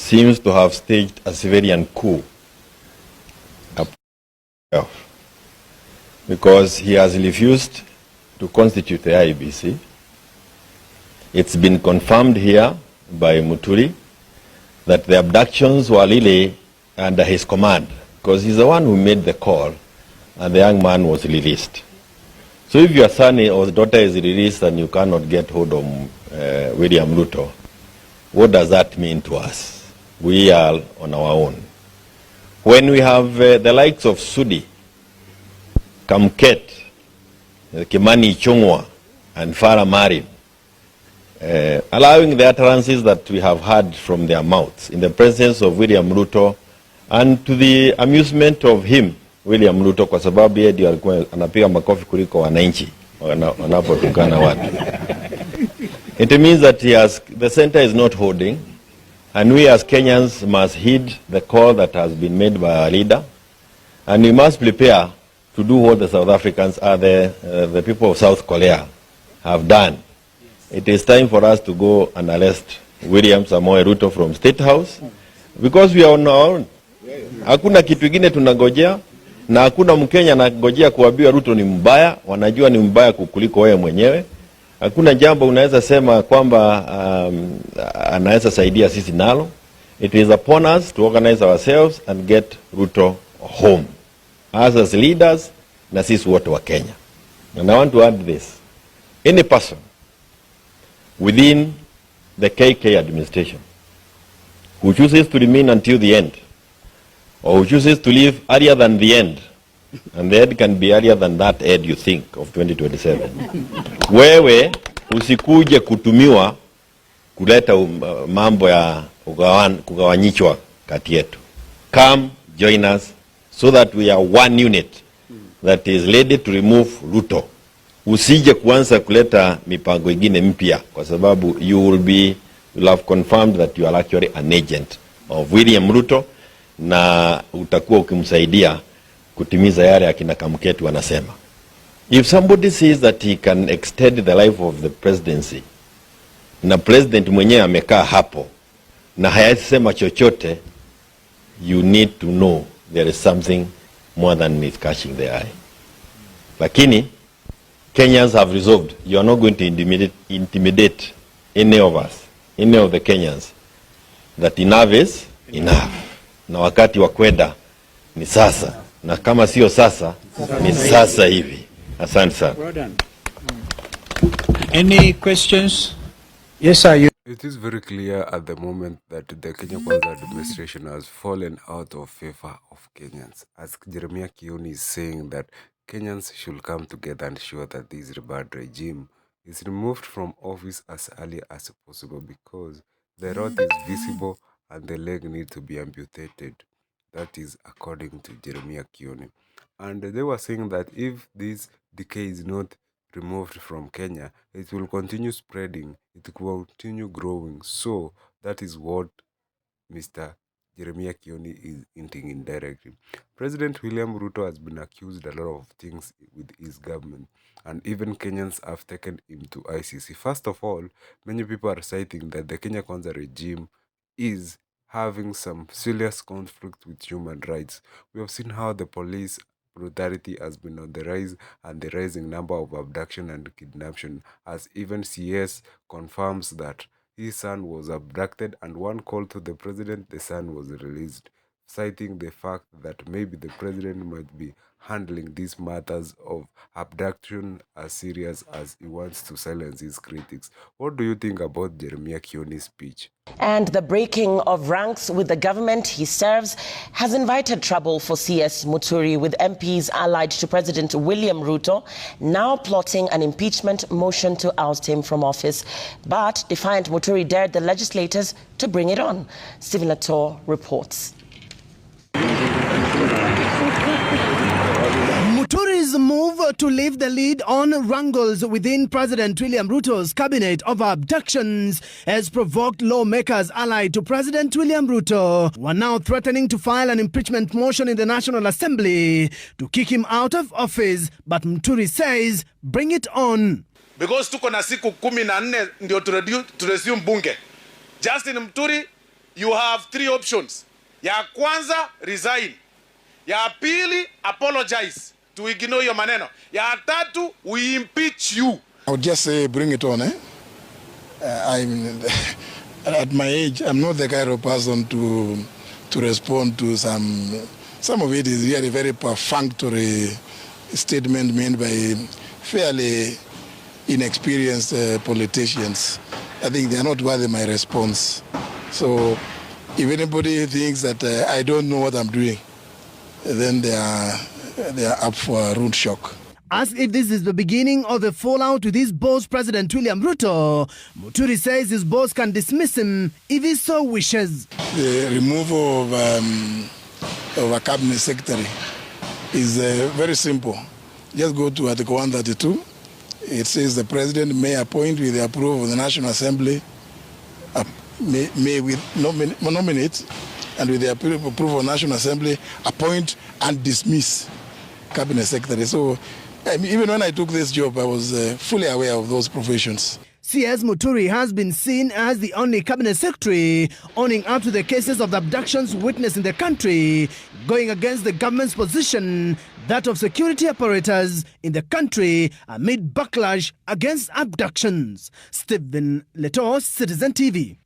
seems to have staged a civilian coup because he has refused to constitute the IEBC. It's been confirmed here by Muturi that the abductions were really under his command, because he's the one who made the call and the young man was released. So if your son or daughter is released and you cannot get hold of William Ruto, what does that mean to us? We are on our own. When we have the likes of Sudi, Kamket, Kimani Ichung'wah, and Farah Marin, allowing the utterances that we have heard from their mouths in the presence of William Ruto, and to the amusement of him, William Ruto, kwa sababu yeye ndio alikuwa anapiga makofi kuliko wananchi wanapotukana watu. It means that the center is not holding, and we as Kenyans must heed the call that has been made by our leader, and we must prepare to do what the South Africans the people of South Korea have done. It is time for us to go and arrest William Samoei Ruto from State House, because we are on our own. Hakuna kitu kingine tunangojea, na hakuna Mkenya anangojea kuambiwa Ruto ni mbaya. Wanajua ni mbaya kukuliko wewe mwenyewe. Hakuna jambo unaweza sema kwamba anaweza saidia sisi nalo. It is upon us to organize ourselves and get Ruto home, as leaders na sisi wote wa Kenya. And I want to add this: any person within the KK administration who chooses to remain until the end, or who chooses to leave earlier than the end, and the end can be earlier than that end you think of 2027, wewe usikuje kutumiwa kuleta mambo ya kugawanyishwa kati yetu. Come join us so that we are one unit that is ready to remove Ruto. Usije kuanza kuleta mipango ingine mpya, kwa sababu you will have confirmed that you are actually an agent of William Ruto, na utakuwa ukimsaidia kutimiza yale akina Kamketu wanasema. If somebody says that he can extend the life of the presidency, na president mwenyewe amekaa hapo na hayasema chochote, you need to know there is something more than is catching the eye. Lakini Kenyans have resolved, you are not going to intimidate any of us, any of the Kenyans, that enough is enough. Na wakati wa kwenda ni sasa, na kama sio sasa ni sasa hivi. Asante sana. Well done. Any questions? Yes, sir. It is very clear at the moment that the Kenya Kwanza administration has fallen out of favor of Kenyans, as Jeremiah Kioni is saying that Kenyans should come together and ensure that this bad regime is removed from office as early as possible, because the rot is visible and the leg needs to be amputated. That is according to Jeremiah Kioni. And they were saying that if this decay is not removed from Kenya, it will continue spreading, it will continue growing. So that is what Mr. Jeremiah Kioni is hinting indirectly. President William Ruto has been accused a lot of things with his government, and even Kenyans have taken him to ICC. First of all, many people are citing that the Kenya Kwanza regime is having some serious conflict with human rights. We have seen how the police brutality has been on the rise, and the rising number of abduction and kidnapping, as even CS confirms that his son was abducted, and one call to the president, the son was released, citing the fact that maybe the president might be handling these matters of abduction as serious as he wants to silence his critics. What do you think about Jeremiah Kioni's speech? And the breaking of ranks with the government he serves has invited trouble for CS Muturi, with MPs allied to President William Ruto now plotting an impeachment motion to oust him from office. But defiant Muturi dared the legislators to bring it on. Stephen Latour reports. Muturi's move to leave the lead on wrangles within President William Ruto's cabinet of abductions has provoked lawmakers allied to President William Ruto, who are now threatening to file an impeachment motion in the National Assembly to kick him out of office. But Muturi says, bring it on. Because tuko na siku 14 ndio turesume bunge. Justin Muturi, you have three options. Ya kwanza, resign. Ya pili, apologize to ignore your maneno. Ya tatu, we impeach you. I would just say, bring it on, I'm at my age, I'm not the kind of person to respond to some of it is really very perfunctory statement made by fairly inexperienced politicians. I think they are not worthy my response. So if anybody thinks that I don't know what I'm doing, then they are up for a rude shock. Asked if this is the beginning of the fallout with his boss, President William Ruto, Muturi says his boss can dismiss him if he so wishes. The removal of a cabinet secretary is very simple. Just go to Article 132. It says the president may appoint with the approval of the National Assembly, may nominate, and with the approval of the National Assembly, appoint and dismiss cabinet secretary. So even when I took this job, I was fully aware of those professions. CS Muturi has been seen as the only cabinet secretary owning up to the cases of the abductions witnessed in the country, going against the government's position, that of security apparatus in the country amid backlash against abductions. Stephen Leto, Citizen TV.